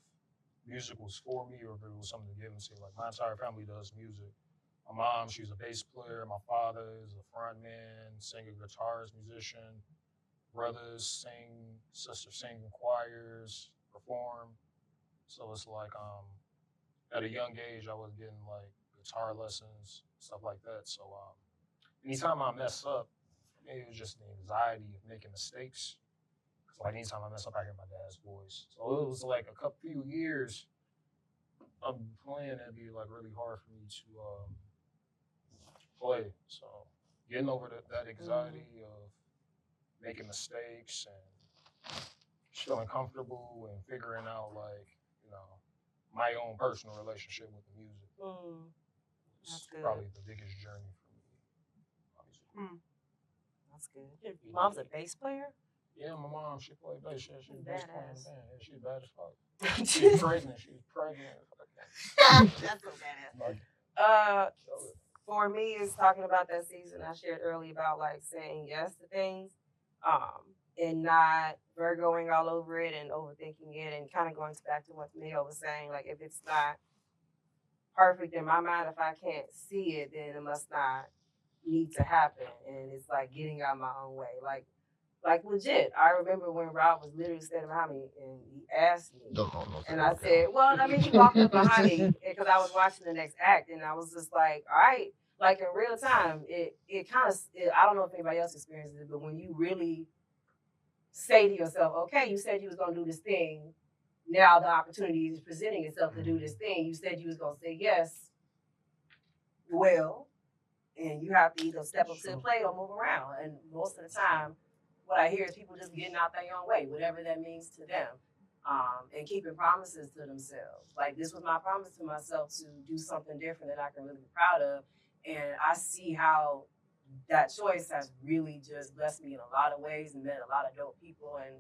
music was for me or if it was something given to me. Like my entire family does music. My mom, she's a bass player. My father is a frontman, singer, guitarist, musician. Brothers sing, sisters sing in choirs, perform. So it's at a young age, I was getting guitar lessons, stuff like that. So anytime I mess up, for maybe it was just the anxiety of making mistakes. So like anytime I mess up, I hear my dad's voice. So it was like a few years of playing, it'd be like really hard for me to play. So getting over that anxiety of making mistakes and feeling comfortable and figuring out like, you know, my own personal relationship with the music. That's good. Probably the biggest journey for me. That's good. Your mom's a bass player? Yeah, my mom, she played bass. She's bass playing in the band. Yeah, she's bad as fuck. She's pregnant. That's so badass. For me, it's talking about that season I shared earlier about like saying yes to things, and not Virgoing all over it and overthinking it, and kind of going back to what Mayo was saying. Like if it's not perfect in my mind, if I can't see it, then it must not need to happen. And it's like getting out of my own way. Like legit. I remember when Rob was literally standing behind me and he asked me, and I said, well, I mean, he walked up behind me because I was watching the next act, and I was just like, all right, like in real time, it kind of, I don't know if anybody else experiences it, but when you really say to yourself, okay, you said you was going to do this thing, now the opportunity is presenting itself to do this thing. You said you was going to say yes, well, and you have to either step up to the plate or move around. And most of the time, what I hear is people just getting out their own way, whatever that means to them, and keeping promises to themselves. Like this was my promise to myself to do something different that I can really be proud of. And I see how that choice has really just blessed me in a lot of ways and met a lot of dope people and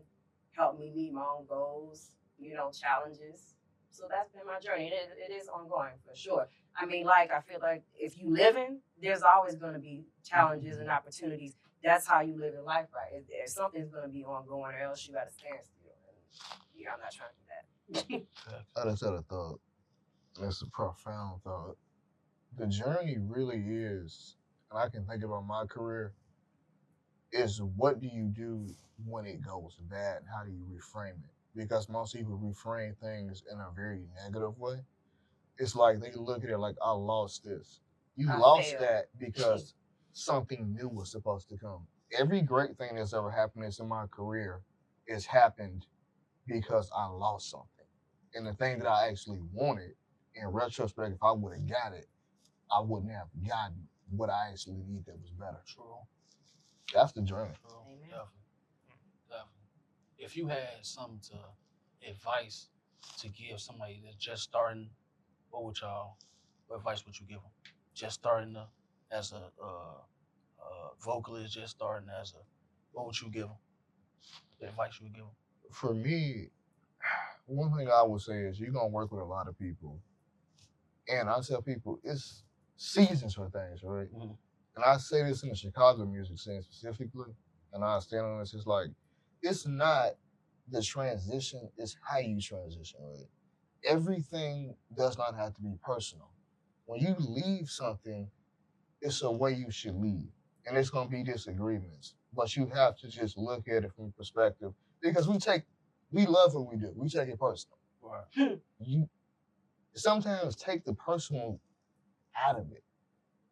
helped me meet my own goals, you know, challenges. So that's been my journey. It is ongoing for sure. I mean, like, I feel like if you living, there's always going to be challenges and opportunities. That's how you live in life, right? If something's going to be ongoing, or else you got to stand still. And, yeah, I'm not trying to do that. I just had a thought. It's a profound thought. The journey really is, and I can think about my career, is what do you do when it goes bad? How do you reframe it? Because most people reframe things in a very negative way. It's like they look at it like, I lost this. You lost that because something new was supposed to come. Every great thing that's ever happened in my career has happened because I lost something. And the thing that I actually wanted, in retrospect, if I would have got it, I wouldn't have gotten what I actually need that was better. True. That's the journey. True. Definitely. If you had some advice to give somebody that's just starting, what advice would you give them? Just starting as a vocalist, just starting as what would you give them? The advice you would give them? For me, one thing I would say is you're going to work with a lot of people. And I tell people, it's seasons for things, right? Mm-hmm. And I say this in the Chicago music scene specifically, and I stand on this, it's like, it's not the transition, it's how you transition, right? Everything does not have to be personal. When you leave something, it's a way you should leave. And it's going to be disagreements. But you have to just look at it from a perspective. Because we love what we do. We take it personal. Right. You sometimes take the personal out of it.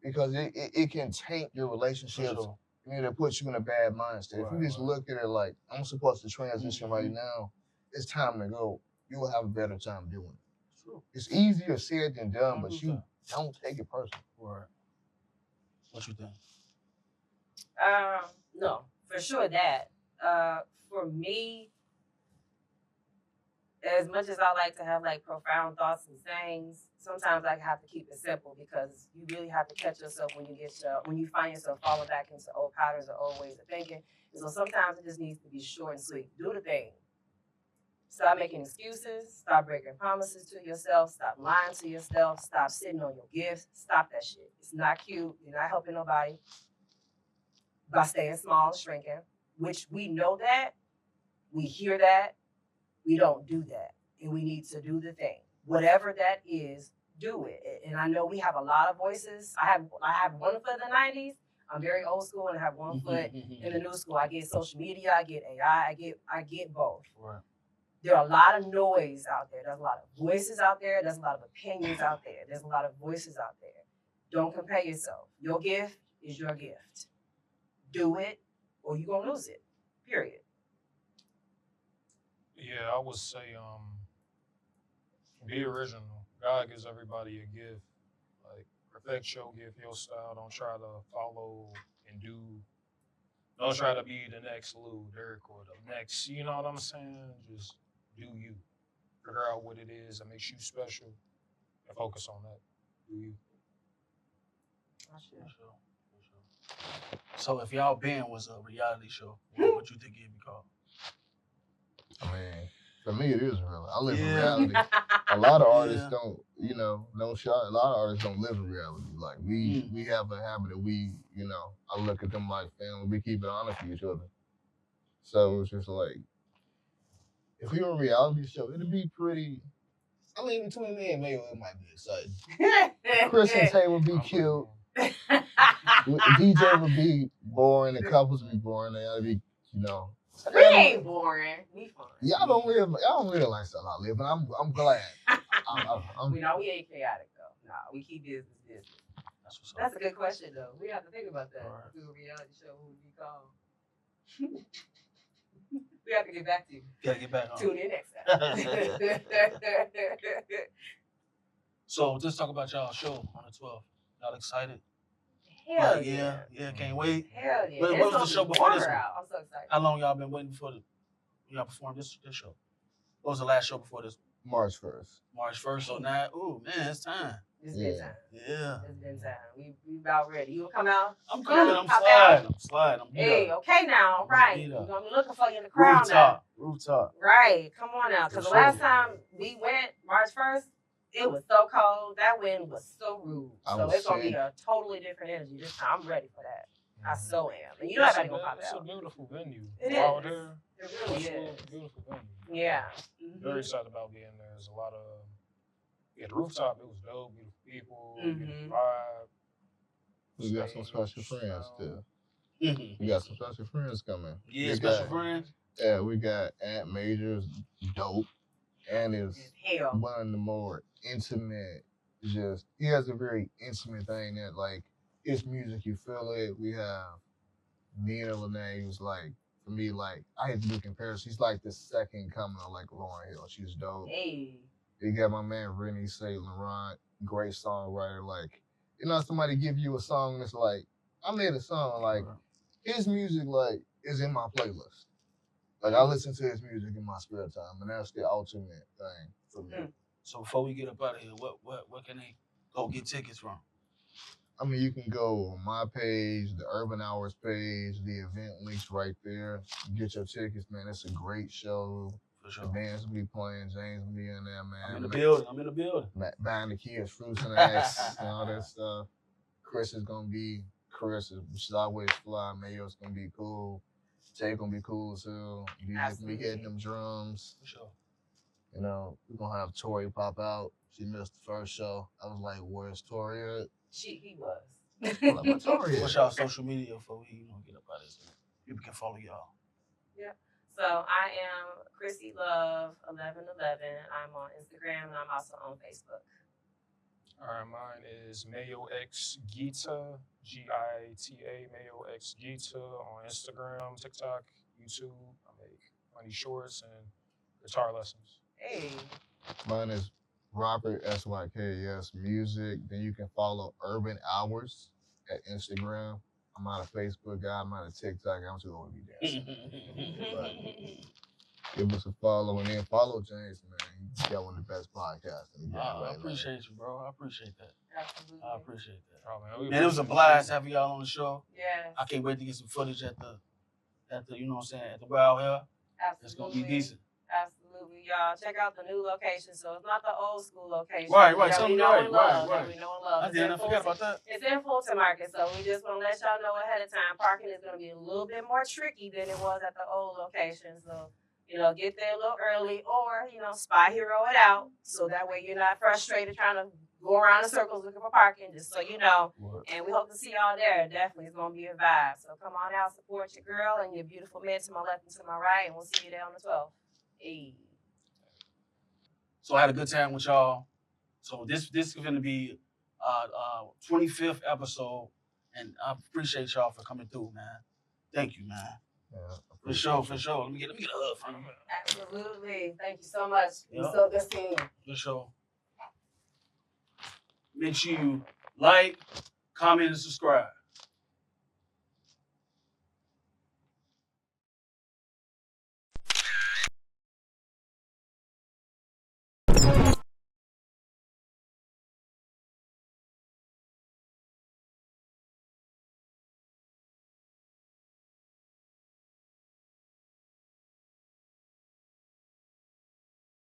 Because it can taint your relationships. Sure. And it'll put you in a bad mindset. Right, if you just look at it like, I'm supposed to transition right now, it's time to go. You will have a better time doing it. True. It's easier said than done, but you don't take it personal. Right. What you think? No, for sure that. For me, as much as I like to have like profound thoughts and sayings, sometimes I have to keep it simple because you really have to catch yourself when you find yourself falling back into old patterns or old ways of thinking. And so sometimes it just needs to be short and sweet. Do the thing. Stop making excuses. Stop breaking promises to yourself. Stop lying to yourself. Stop sitting on your gifts. Stop that shit. It's not cute. You're not helping nobody by staying small and shrinking, which we know that. We hear that. We don't do that. And we need to do the thing. Whatever that is, do it. And I know we have a lot of voices. I have one foot in the 90s. I'm very old school, and I have one foot in the new school. I get social media, I get AI, I get both. Right. There are a lot of noise out there. There's a lot of voices out there. There's a lot of opinions out there. There's a lot of voices out there. Don't compare yourself. Your gift is your gift. Do it. or you gonna lose it. Period. Yeah, I would say be original. God gives everybody a gift. Like perfect your gift, your style. Don't try to follow and do. Don't try to be the next Lou Durk or the next. You know what I'm saying? Just do you. Figure out what it is that makes you special and focus on that. Do you? For sure. So if y'all band was a reality show, what you think it'd be called? I mean, for me, it is real. I live in reality. A lot of artists don't, don't shot. A lot of artists don't live in reality. Like we have a habit that we, I look at them like family. We keep it honest with each other. So it's just like, if we were a reality show, it'd be pretty. I mean, between me and Mayo, it might be exciting. Chris and Tay would be cute. DJ would be boring. The couples would be boring. They gotta be, We ain't boring. We fun. Y'all don't live the lifestyle I live, and I'm glad. We know we ain't chaotic though. No, we keep business. That's a good question though. We have to think about that. Right. Do a reality show, who would be called? We have to get back to you. Gotta get back on. Tune in next time. So just talk about y'all show on the 12th. Y'all excited? Hell yeah, can't wait. Hell yeah. What was the show before this one? I'm so excited. How long y'all been waiting for y'all perform this show? What was the last show before this one? March 1st. March 1st, so now, man, it's time. It's been time. Yeah. It's been time. We about ready. You will come out? I'm coming. I'm sliding. Hey, okay now. Right. We're going to be looking for you in the crowd now. Rooftop. Right. Come on now. Because the last time we went, March 1st, it was so cold. That wind was so rude. So it's going to be a totally different energy this time. I'm ready for that. I so am. And you know how to go pop out. It's a beautiful venue. It out is. There. It really is. Beautiful venue. Yeah. Very excited about being there. There's a lot of, the rooftop, it was dope. Beautiful people, beautiful vibe. We got some special friends still. We got some special friends coming. Yeah, special friends? Yeah, we got Aunt Major's dope. And is one of the more intimate, he has a very intimate thing that, like, his music, you feel it. We have Nina Lene, who's like, for me, like, I had to do comparison. She's like the second coming of, like, Lauryn Hill. She's dope. Hey. You got my man, Rennie St. Laurent, great songwriter. Like, somebody give you a song that's like, I made a song, like, his music, like, is in my playlist. Like, I listen to his music in my spare time, and that's the ultimate thing for me. So before we get up out of here, what can they go get tickets from? I mean, you can go on my page, the Urban Hours page, the event links right there. Get your tickets, man. It's a great show. For sure. The band's gonna be playing. James gonna be in there, man. I'm in the building. Buying the kids fruits and eggs and all that stuff. Chris is gonna be Chris. She's always fly. Mayo's gonna be cool. Tay gonna be cool too. DJ's gonna be hitting them drums. For sure. We're gonna have Tori pop out. She missed the first show. I was like, "Where's Tori at?" He was. Like, Tori. What's y'all social media before we get up out of this? People can follow y'all. Yeah. So I am Chrissy Love 1111. I'm on Instagram and I'm also on Facebook. All right, mine is Mayo X Gita, Gita, Mayo X Gita on Instagram, TikTok, YouTube. I make funny shorts and guitar lessons. Hey. Mine is Robert SYKS Music. Then you can follow Urban Hours at Instagram. I'm not a Facebook guy. I'm not a TikTok guy. I'm too old to be dancing. Give us a follow and then follow James, man. He's got one of the best podcasts in the game. I appreciate you, bro. I appreciate that. Absolutely. I appreciate that. Oh, man, it was a blast having y'all on the show. Yes. I can't wait to get some footage at the you know what I'm saying, at the Wild Hill. Absolutely. It's gonna be decent. Absolutely, y'all. Check out the new location. So it's not the old school location. Right. We know and love. I forgot about that. It's in Fulton Market, so we just want to let y'all know ahead of time. Parking is going to be a little bit more tricky than it was at the old location. So, get there a little early or, spy hero it out. So that way you're not frustrated trying to go around in circles looking for parking, just so you know. And we hope to see y'all there. Definitely, it's going to be a vibe. So come on out, support your girl and your beautiful men to my left and to my right, and we'll see you there on the 12th. Hey. So I had a good time with y'all. So this is going to be 25th episode, and I appreciate y'all for coming through, man. Thank you, man. Yeah, For sure. Let me get a hug from you. Absolutely. Thank you so much. Yep. It's so good seeing you. For sure. Make sure you like, comment, and subscribe.